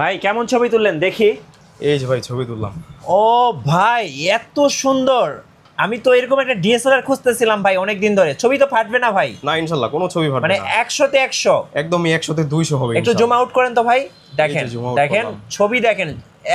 ভাই কেমন ছবি তুললেন দেখি। এই যে ভাই ছবি তুললাম। ও ভাই এত সুন্দর, আমি তো এরকম একটা ডিএসএলআর খুঁজতেছিলাম ভাই অনেক দিন ধরে। ছবি তো ফাটবে না ভাই? না ইনশাল্লাহ কোনো ছবি ফাটবে মানে না, 100-তে 100 একদমই 100-তে 200 হবে একটু জুম আউট করেন তো ভাই, দেখেন এই যে zoom out দেখেন করলাম। ছবি দেখেন,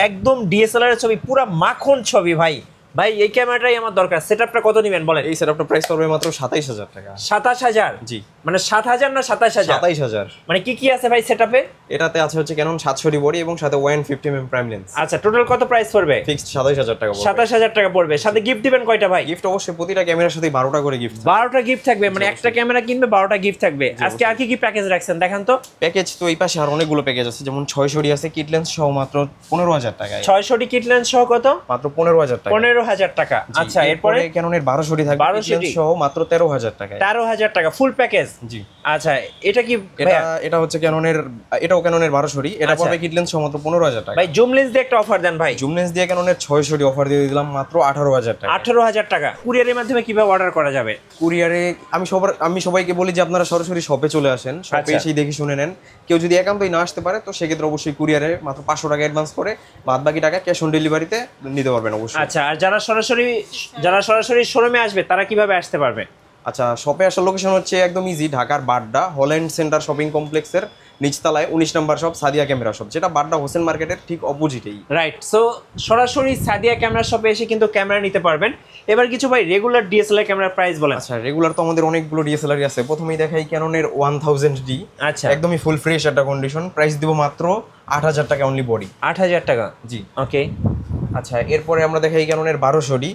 একদম ডিএসএলআর এর ছবি, পুরা মাখন ছবি ভাই। ভাই এই ক্যামেরাটাই আমার দরকার। সেটআপটা কত নেবেন বলেন? এই সেটআপটা প্রাইস পড়বে মাত্র 27000 টাকা। 27000? জি, মানে 7000 না 27000? 27000। মানে কি কি আছে ভাই সেটআপে? এটাতে আছে হচ্ছে Canon 700D বডি এবং সাথে 150mm প্রাইম লেন্স। আচ্ছা, টোটাল কত প্রাইস পড়বে? ফিক্সড 27000 টাকা পড়বে। 27000 টাকা পড়বে। সাথে গিফট দিবেন কয়টা ভাই? গিফট অবশ্যই প্রতিটা ক্যামেরার সাথে 12টা করে গিফট। 12টা গিফট থাকবে, মানে একটা ক্যামেরা কিনবে 12টা গিফট থাকবে। আজকে আর কি কি প্যাকেজ রাখছেন দেখান তো। প্যাকেজ তো এই পাশে আর অনেকগুলো প্যাকেজ আছে, যেমন 600D আছে কিট লেন্স সহ মাত্র 15000 টাকায়। 600 কিট লেন্স সহ কত? মাত্র 15000 টাকা। 15000 টাকা। আচ্ছা, এরপরে Canon-এর 1200D থাকবে কিট 1200D লেন্স সহ মাত্র 13000 টাকায়। 13000 টাকা ফুল প্যাকেজ। জি, আচ্ছা, এটা কি এটা ভাইয়া? এটা হচ্ছে Canon-এর, এটাও Canon-এর 1200D, এটা আচ্ছা। পড়বে কিট লেন্স সহ মাত্র 15000 টাকা। ভাই জুম লেন্স দিয়ে একটা অফার দেন ভাই। জুম লেন্স দিয়ে Canon-এর 600D অফার দিয়ে দিলাম মাত্র 18000 টাকা। 18000 টাকা। কুরিয়ারের মাধ্যমে কিভাবে অর্ডার করা যাবে? কুরিয়ারে আমি সবাইকে বলি যে আপনারা সরাসরি শপে চলে আসেন, শপে আচ্ছা। এসেই দেখে শুনে নেন। কেউ যদি একান্তই না আসতে পারে তো সেক্ষেত্রে অবশ্যই কুরিয়ারে মাত্র 500 টাকা অ্যাডভান্স করে বাদ বাকি টাকা ক্যাশ অন ডেলিভারিতে নিতে পারবেন অবশ্যই। আচ্ছা, আর যারা সরাসরি শোরুমে আসবে তারা কিভাবে আসতে পারবে? আচ্ছা, শপে আসার লোকেশন হচ্ছে একদম ইজি, ঢাকার বাড্ডা হল্যান্ড সেন্টার শপিং কমপ্লেক্সের নিচতলায় 19 নম্বর শপ সাদিয়া ক্যামেরা শপ, যেটা বাড্ডা হোসেন মার্কেটের ঠিক অপোজিটেই। রাইট। সো সরাসরি সাদিয়া ক্যামেরা শপে এসে কিন্তু ক্যামেরা নিতে পারবেন। এবার কিছু ভাই রেগুলার ডিএসএলআর ক্যামেরার প্রাইস বলেন। আচ্ছা, রেগুলার তো আমাদের অনেকগুলো ডিএসএলআর আছে। প্রথমেই দেখাই Canon-এর 1000D। আচ্ছা, একদমই ফুল ফ্রেশ একটা কন্ডিশন, প্রাইস দিব মাত্র 8000 টাকা অনলি বডি। 8000 টাকা। জি, ওকে। আচ্ছা এরপরে আমরা দেখাই Canon-এর 1200D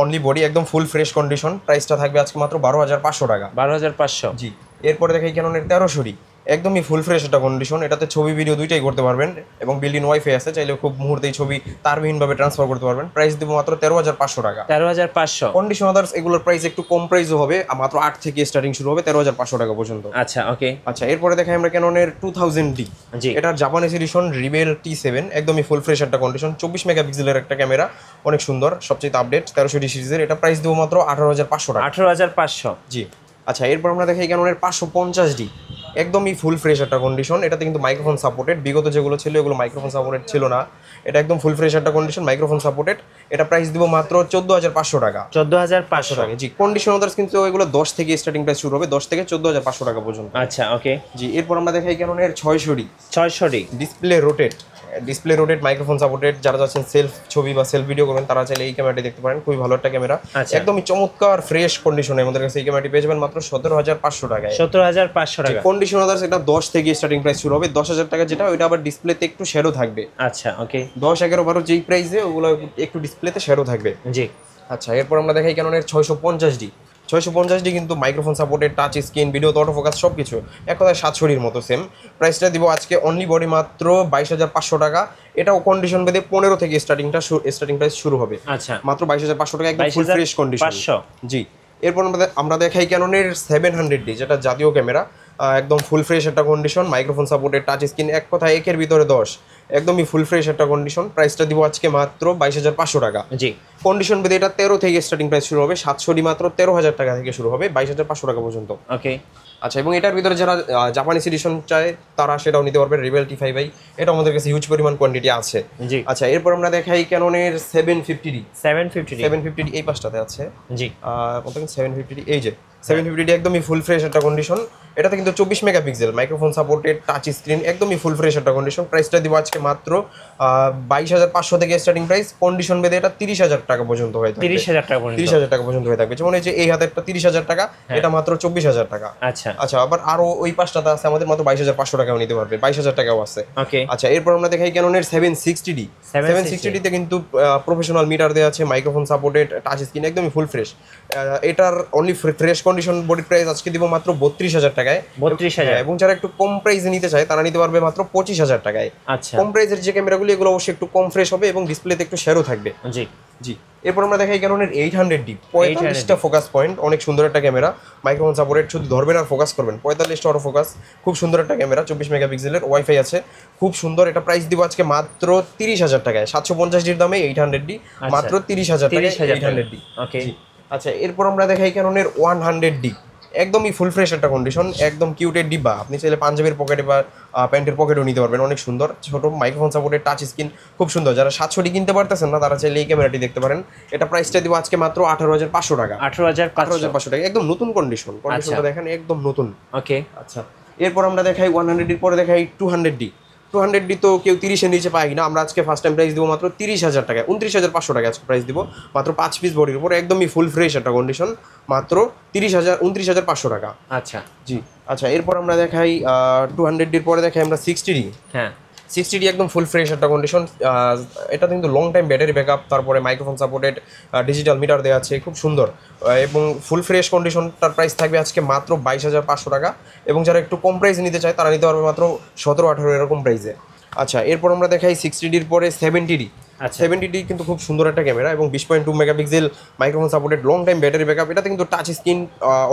অনলি বডি, একদম ফুল ফ্রেশ কন্ডিশন, প্রাইসটা থাকবে আজকে মাত্র 12500 টাকা। 12500। জি, এরপরে দেখাই Canon-এর 1300D, একদমই ফুল ফ্রেশ একটা কন্ডিশন, এটাতে ছবি ভিডিও দুইটাই করতে পারবেন এবং বিল্ট ইন ওয়াইফাই আছে, চাইলে খুব মুহূর্তেই ছবি তারবিহীনভাবে ট্রান্সফার করতে পারবেন। প্রাইস দিব মাত্র 13500 টাকা। 13500। কন্ডিশন আদার্স এগুলোর প্রাইস একটু কম প্রাইসও হবে, মাত্র 8 থেকে স্টার্টিং শুরু হবে 13500 টাকা পর্যন্ত। আচ্ছা, ওকে। আচ্ছা, এরপরে দেখাই আমরা Canon-এর 2000D। জি। এটার জাপানিজ এডিশন রিবেল T7, একদমই ফুল ফ্রেশ একটা কন্ডিশন, 24 মেগাপিক্সেলের একটা ক্যামেরা, অনেক সুন্দর, সবচেয়ে আপডেট 1300D সিরিজের। এটা প্রাইস দেবো মাত্র 18500 টাকা। 18500। জি, আচ্ছা এরপর আমরা দেখাই Canon-এর 550D, একদমই ফুল ফ্রেশ একটা কন্ডিশন, এটাতে কিন্তু মাইক্রোফোন সাপোর্টেড, বিগত যেগুলো ছিল এগুলো মাইক্রোফোন সাপোর্টেড ছিল না, এটা একদম ফুল ফ্রেশ একটা কন্ডিশন, মাইক্রোফোন সাপোর্টেড। এটা প্রাইস দিব মাত্র 14500 টাকা। 14500 টাকা। জি, কন্ডিশন আদার্স কিন্তু এগুলো 10 থেকে স্টার্টিং প্রাইস শুরু হবে, 10 থেকে 14500 টাকা পর্যন্ত। আচ্ছা, ওকে। জি, এরপর আমরা দেখাই Canon-এর 600D 600D। Display rotate microphone supported, যারা যাচ্ছেন সেলফ ছবি বা সেলফ ভিডিও করবেন তারা চাইলে এই ক্যামেরাটি দেখতে পারেন, খুবই ভালো একটা ক্যামেরা। আচ্ছা। একদমই চমৎকার ফ্রেশ কন্ডিশনে আমাদের কাছে এই ক্যামেরাটি পেয়ে যাবেন মাত্র 17500 টাকায়। 17500 টাকা। কন্ডিশন আদার্স এটা 10 থেকে স্টার্টিং প্রাইস শুরু হবে, 10000 টাকা যেটা, ওইটা আবার ডিসপ্লেতে একটু শ্যাডো থাকবে। আচ্ছা, ওকে। 10, 11, 12 যেই প্রাইসে ওগুলো একটু ডিসপ্লেতে শ্যাডো থাকবে। জি। আচ্ছা, এরপর আমরা দেখাই Canon-এর 650D কিন্তু microphone supported, touch screen, video auto focus সব কিছু, এক কথায় 700Dর মতো সেম। প্রাইসটা দিব আজকে অনলি বডি মাত্র 22500 টাকা। এটাও কন্ডিশন ভেদে 15 থেকে স্টার্টিং প্রাইস শুরু হবে। আচ্ছা, মাত্র 22500 টাকা, একদম ফুল ফ্রেশ কন্ডিশন। 500। জি, এরপর আমরা দেখাই Canon-এর 700D, যেটা জাতীয় ক্যামেরা, একদম ফুল ফ্রেশ একটা condition, microphone supported, touch screen, এক কথায় একের ভিতরে 10, একদমই ফুল ফ্রেশ একটা কন্ডিশন। প্রাইসটা দিব আজকে মাত্র 22500 টাকা। জি। কন্ডিশন ভেদে এটা 13 থেকে স্টার্টিং প্রাইস শুরু হবে, 700D মাত্র 13000 টাকা থেকে শুরু হবে, 22500 টাকা পর্যন্ত। ওকে। আচ্ছা, এবং এটার ভিতরে যারা জাপানিজ এডিশন চায় তারা সেটাও নিতে পারবে, রিবেল T5i, এটা আমাদের কাছে হিউজ পরিমাণ কোয়ান্টিটি আছে। জি। আচ্ছা, এরপর আমরা দেখাই Canon-এর 750D 750D এই পাশটাতে আছে। জি। 750D, এই যে 750D একদমই ফুল ফ্রেশ একটা কন্ডিশন, এটাতে কিন্তু 24 megapixel, microphone supported, touch screen, একদমই ফুল ফ্রেশ একটা কন্ডিশন। প্রাইসটা দিব আজকে মাত্র 22500 থেকে স্টার্টিং প্রাইস, কন্ডিশন বেঁধে এটা 30000 টাকা পর্যন্ত হয়ে থাকবে। 30000 টাকা পর্যন্ত। 30000 টাকা পর্যন্ত হয়ে থাকবে, যেমন এই যে এই হাতেরটা 30000 টাকা, এটা মাত্র 24000 টাকা। আচ্ছা। আচ্ছা, আবার আরো ওই পাশটাতে আছে আমাদের মাত্র 22500 টাকাও নিতে পারবে, 22000 টাকাও আছে। ওকে। আচ্ছা, এরপর আমরা দেখাই Canon-এর 760D তে কিন্তু প্রফেশনাল মিটার দেওয়া আছে, মাইক্রোফোন সাপোর্টেড, টাচ স্ক্রিন, একদমই ফুল ফ্রেশ। এটার only fresh condition body price আজকে দিব মাত্র 32000 টাকায়। 32000। এবং যারা একটু কম প্রাইসে নিতে চায় তারা নিতে পারবে মাত্র 25000 টাকায়। আচ্ছা। কম প্রাইসের যে ক্যামেরাগুলো এগুলো অবশ্যই একটু কম ফ্রেশ হবে এবং ডিসপ্লেতে একটু শ্যাডো থাকবে। জি। জি, এরপর আমরা দেখাই Canon-এর 800D 45টা ফোকাস পয়েন্ট, অনেক সুন্দর একটা ক্যামেরা, মাইক্রোফোন সাপোর্টেড, শুধু ধরবেন আর ফোকাস করবেন, 45টা অটো ফোকাস, খুব সুন্দর একটা ক্যামেরা, 24 মেগাপিক্সেলের, ওয়াইফাই আছে, খুব সুন্দর। এটা প্রাইস দিব আজকে মাত্র 30000 টাকায়, 750Dর দামে 800D মাত্র 30000 টাকায় 800D। ওকে। আচ্ছা, এরপর আমরা দেখাই Canon-এর 100D, একদমই ফুল ফ্রেশ একটা কন্ডিশন, একদম কিউটের ডিব্বা। আপনি চাইলে পাঞ্জাবির পকেটে বা প্যান্টের পকেটেও নিতে পারবেন, অনেক সুন্দর। ছোট মাইক্রোফোন সাপোর্টের টাচ স্ক্রিন, খুব সুন্দর। যারা 700 কিনতে পারতেছেন না তারা চাইলে এই ক্যামেরাটি দেখতে পারেন। এটা প্রাইসটা দিব আজকে মাত্র 18,500 টাকা। 18,500 টাকা, একদম নতুন কন্ডিশনটা দেখেন, একদম নতুন। ওকে, আচ্ছা, এরপর আমরা দেখাই 100 পরে দেখাই 200D। 200D তো কেউ 30-এর নিচে পায় না, আমরা আজকে ফার্স্ট টাইম প্রাইস দিব মাত্র 30,000 টাকা, 29,500 টাকা আজকে প্রাইস দিব মাত্র 5 পিস বডির উপর, একদমই ফুল ফ্রেশ একটা কন্ডিশন, মাত্র 29,500 টাকা। আচ্ছা জি, আচ্ছা, এরপর আমরা দেখাই 200D পরে দেখাই আমরা 60D। হ্যাঁ, 60D একদম ফুল ফ্রেশ একটা কন্ডিশন। এটা কিন্তু লং টাইম ব্যাটারি ব্যাকআপ, তারপরে মাইক্রোফোন সাপোর্টেড, ডিজিটাল মিটার দেওয়া আছে, খুব সুন্দর। এবং ফুল ফ্রেশ কন্ডিশনটার প্রাইস থাকবে আজকে মাত্র 22,500 টাকা। এবং যারা একটু কম প্রাইসে নিতে চায় তারা নিতে পারবে মাত্র 17-18 এরকম প্রাইসে। আচ্ছা, এরপর আমরা দেখাই 60Dর পরে 70D। আচ্ছা 70D কিন্তু খুব সুন্দর একটা ক্যামেরা এবং 20.2 megapixel, microphone supported, long time battery backup. এটা কিন্তু টাচ স্ক্রিন,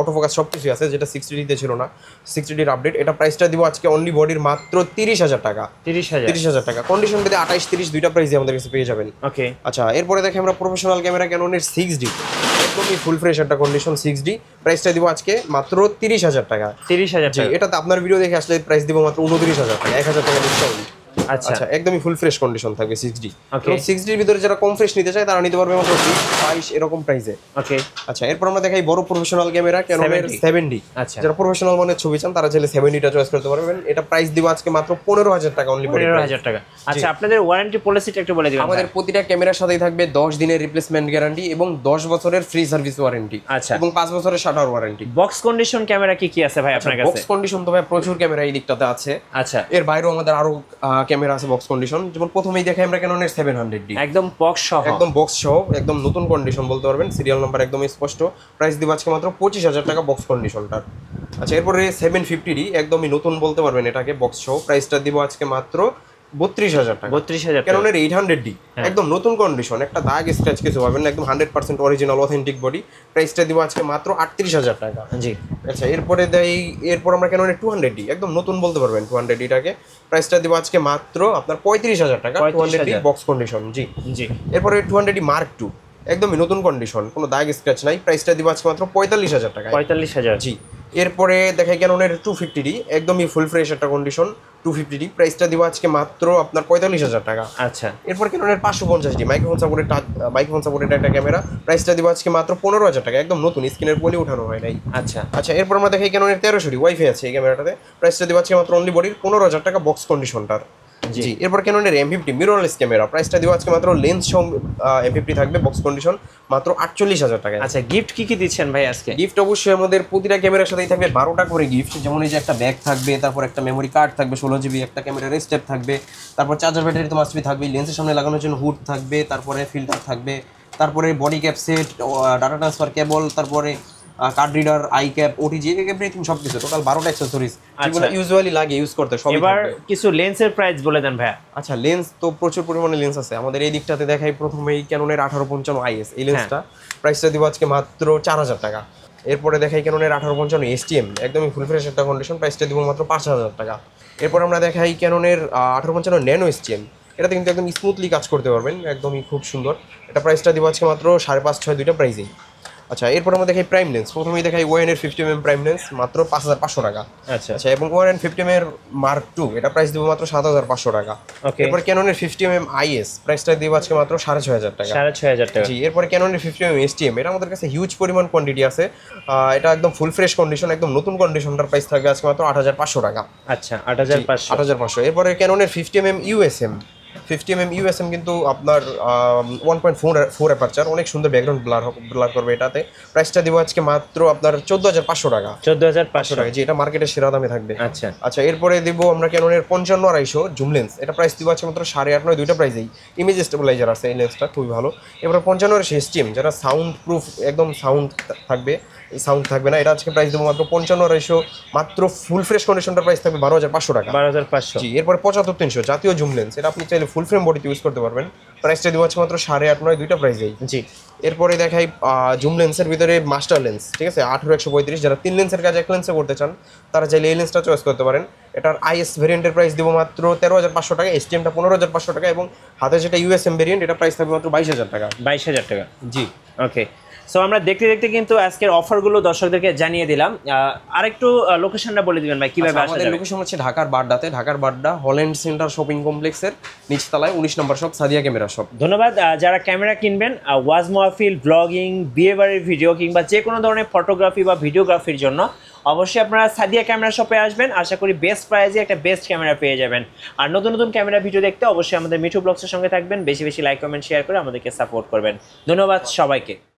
অটোফোকাস সব কিছু আছে, যেটা 60Dতে ছিল না। 60Dর আপডেট। এটা প্রাইসটা দিব আজকে অনলি বডির মাত্র 30,000 টাকা। 30,000 টাকা। কন্ডিশন পেতে 28-30 দুইটা প্রাইসে আমাদের কাছে পেয়ে যাবেন। ওকে, আচ্ছা, এরপরে দেখে আমরা প্রফেশনাল ক্যামেরা ক্যাননের 6D। একদমই ফুল ফ্রেশ একটা কন্ডিশন 6D। প্রাইসটা দিব আজকে মাত্র 30,000 টাকা। 30,000 জি, টাকা। এটাতে আপনার ভিডিও দেখে আসলে প্রাইস দিব মাত্র 29,000 টাকা, 1,000 টাকা ডিসকাউন্ট। আচ্ছা আচ্ছা, একদমই ফুল ফ্রেশ কন্ডিশন থাকবে 6D। Okay. এবং 6Dর ভিতরে যারা কম ফ্রেশ নিতে চায় তারা নিতে পারবে মাত্র 22 এরকম প্রাইসে। ওকে, আচ্ছা, এরপর আমরা দেখাই বড় প্রফেশনাল ক্যামেরা ক্যাননের 7D। আচ্ছা যারা প্রফেশনাল মানের ছবি চান তারা চাইলে 70টা চয়েস করতে পারবেন। এটা প্রাইস দিব আজকে মাত্র 15,000 টাকা অনলি। 15,000 টাকা। আচ্ছা, আপনাদের ওয়ারেন্টি পলিসিটা একটু বলে দিবেন। আমাদের প্রতিটা ক্যামেরার সাথেই থাকবে 10 দিনের রিপ্লেসমেন্ট গ্যারান্টি এবং 10 বছরের ফ্রি সার্ভিস ওয়ারেন্টি। আচ্ছা। এবং 5 বছরের shutter warranty. Box condition camera কি কি আছে ভাই আপনার কাছে? বক্স কন্ডিশন তো ভাই প্রচুর ক্যামেরা এই দিকটাতে আছে। আচ্ছা, এর বাইরেও আমাদের আরো ক্যামেরা আছে বক্স কন্ডিশন। যেমন প্রথমেই দেখাই আমরা ক্যাননের 700D, একদম বক্স সহ, একদম বক্স সহ, একদম নতুন কন্ডিশন বলতে পারবেন, সিরিয়াল নাম্বার একদম স্পষ্ট। প্রাইস দিব আজকে মাত্র 25,000 টাকা বক্স কন্ডিশনটার। আচ্ছা, এরপরে 750D একদমই নতুন বলতে পারবেন এটাকে, বক্স সহ। প্রাইসটা দিব আজকে মাত্র 32,000 টাকা। 32,000 টাকা। ক্যাননের 800D একদম নতুন কন্ডিশন, একটা দাগ স্ক্র্যাচ কিছু পাবেন না, একদম 100% অরিজিনাল অথেন্টিক বডি। প্রাইসটা দিব আজকে মাত্র 38,000 টাকা। জি, আচ্ছা, এরপর আমরা ক্যাননের 200D একদম নতুন বলতে পারবেন 200Dটাকে। প্রাইসটা দিব আজকে মাত্র আপনার 35,000 টাকা, 200D বক্স কন্ডিশন। জি জি, এরপরে 200D Mark II একদমই নতুন কন্ডিশন, কোনো দাগ স্ক্র্যাচ নাই। প্রাইসটা দিব আজকে মাত্র 45,000 টাকা। 45,000। জি, এরপরে দেখাই ক্যাননের 250D একদমই ফুল ফ্রেশ একটা কন্ডিশন 250D। প্রাইসটা দিব আজকে মাত্র আপনার 45,000 টাকা। আচ্ছা, এরপর ক্যাননের 550D মাইক্রোফোন সাপোর্টেড একটা ক্যামেরা। প্রাইসটা দিব আজকে মাত্র 15,000 টাকা, একদম নতুন, স্ক্রিনের পলি উঠানো হয় নাই। আচ্ছা, আচ্ছা, এরপর আমরা দেখাই ক্যাননের 1300D ওয়াইফাই আছে এই ক্যামেরাটাতে। প্রাইসটা দিব আজকে মাত্র অনলি বডির 15,000 টাকা বক্স কন্ডিশনটার। জি, এরপর ক্যাননের M50 মিররলেস ক্যামেরা। প্রাইসটা দিব আজকে মাত্র লেন্স সহ M50 থাকবে বক্স কন্ডিশন মাত্র 48,000 টাকা। আচ্ছা, গিফট কি কি দিচ্ছেন ভাই আজকে? গিফট অবশ্যই আমাদের প্রতিটা ক্যামেরার সাথেই থাকবে 12টা করে গিফট। যেমন এই যে একটা ব্যাগ থাকবে, তারপর একটা মেমোরি কার্ড থাকবে 16GB, একটা ক্যামেরার স্টেপ থাকবে, তারপর চার্জার ব্যাটারি তো মাস্ট বি থাকবে, লেন্সের সামনে লাগানোর জন্য হুড থাকবে, তারপরে ফিল্টার থাকবে, তারপরে body cap set, data transfer cable, তারপরে card reader, eye cap, OTG, everything সব কিছু, টোটাল 12টা অ্যাকসেসরিজ যেগুলো ইউজুয়ালি লাগে ইউজ করতে সবই এবার থাকবে। কিছু লেন্সের প্রাইস বলে দেন ভাইয়া। আচ্ছা, লেন্স তো প্রচুর পরিমাণে লেন্স আছে আমাদের এই দিকটাতে। দেখাই প্রথমেই ক্যাননের 1855 IS এই লেন্সটা। প্রাইসটা দিব আজকে মাত্র 4,000 টাকা। এরপরে দেখাই ক্যাননের 1855 STM একদমই ফুল ফ্রেশ একটা কন্ডিশন। প্রাইসটা দিব মাত্র 5,000 টাকা। এরপর আমরা দেখাই ক্যাননের 1855 ন্যানো STM। এটাতে কিন্তু একদম স্মুথলি কাজ করতে পারবেন, একদমই খুব সুন্দর। এটা প্রাইসটা দিব আজকে মাত্র 5.5-6 দুইটা প্রাইসেই। আচ্ছা, এরপর আমরা দেখাই প্রাইম লেন্স। প্রথমেই দেখাই ওয়ানের 50mm প্রাইম লেন্স মাত্র 5,500 টাকা। আচ্ছা, আচ্ছা, এবং ওয়ান 50mm এর Mark II এটা প্রাইস দিব মাত্র 7,500 টাকা। ওকে, এরপর ক্যাননের 50mm IS প্রাইসটা দিব আজকে মাত্র 6,500 টাকা। 6,500 টাকা। জি, এরপর ক্যাননের 50mm STM এটা আমাদের কাছে হিউজ পরিমাণ কোয়ান্টিটি আছে। এটা একদম ফুল ফ্রেশ কন্ডিশন, একদম নতুন কন্ডিশনটার প্রাইস থাকবে আজকে মাত্র 8,500 টাকা। আচ্ছা, 8,500। 8,500। এরপরে ক্যাননের 50mm USM 50mm USM কিন্তু আপনার 1.4 অ্যাপারচার, অনেক সুন্দর ব্যাকগ্রাউন্ড ব্লার করবে এটাতে। প্রাইসটা দিব আজকে মাত্র আপনার 14,500 টাকা। 14,500 টাকা, জি, এটা মার্কেটের সেরা দামে থাকবে। আচ্ছা, আচ্ছা, এরপরে দিব আমরা ক্যাননের 55-250 জুম লেন্স। এটা প্রাইস দিব আছে মাত্র 8.5-9 দুইটা প্রাইসেই। ইমেজ স্টেবিলাইজার আছে এই লেন্সটা, খুবই ভালো। এরপর 55 STM যারা সাউন্ড প্রুফ, একদম সাউন্ড থাকবে না, এটা আজকে প্রাইস দেবো মাত্র 55-250 মাত্র ফুল ফ্রেশ কন্ডিশনটার প্রাইস থাকবে 12,500 টাকা। 12,500। জি, এরপর 75-300 জাতীয় জুম লেন্স। এটা আপনি চাইলে ফুল ফ্রেম বডিতে ইউজ করতে পারবেন। প্রাইসটা দিব আছে মাত্র 8.5-9 দুইটা প্রাইসেই। জি, এরপরে দেখাই জুম লেন্সের ভিতরে মাস্টার লেন্স, ঠিক আছে, 18-135। যারা 3 লেন্সের কাজ 1 লেন্সে করতে চান তারা চাইলে এই লেন্সটা চয়েস করতে পারেন। এটার IS ভেরিয়েন্টের প্রাইস দিব মাত্র 13,500 টাকা, STMটা 15,500 টাকা এবং হাতে যেটা USM ভেরিয়েন্ট এটা প্রাইস থাকবে মাত্র 22,000 টাকা। 22,000 টাকা। জি, ওকে, সো আমরা দেখতে দেখতে কিন্তু আজকের অফারগুলো দর্শকদেরকে জানিয়ে দিলাম। আরেকটু লোকেশনটা বলে দিবেন ভাই, কিভাবে আসা আমাদের যাবে? লোকেশন হচ্ছে ঢাকার বাড্ডাতে, ঢাকার বাড্ডা হল্যান্ড সেন্টার শপিং কমপ্লেক্সের নিচতলায় 19 নম্বর শপ সাদিয়া ক্যামেরা শপ। ধন্যবাদ। যারা ক্যামেরা কিনবেন, ওয়াজ মাহফিল, ব্লগিং, বিয়ে বাড়ির ভিডিও কিংবা যে কোনো ধরনের ফটোগ্রাফি বা ভিডিওগ্রাফির জন্য অবশ্যই আপনারা সাদিয়া ক্যামেরা শপে আসবেন। আশা করি বেস্ট প্রাইসে একটা বেস্ট ক্যামেরা পেয়ে যাবেন। আর নতুন নতুন ক্যামেরা ভিডিও দেখতে অবশ্যই আমাদের মিঠু ব্লগসের সঙ্গে থাকবেন। বেশি বেশি লাইক কমেন্ট শেয়ার করে আমাদেরকে সাপোর্ট করবেন। ধন্যবাদ সবাইকে।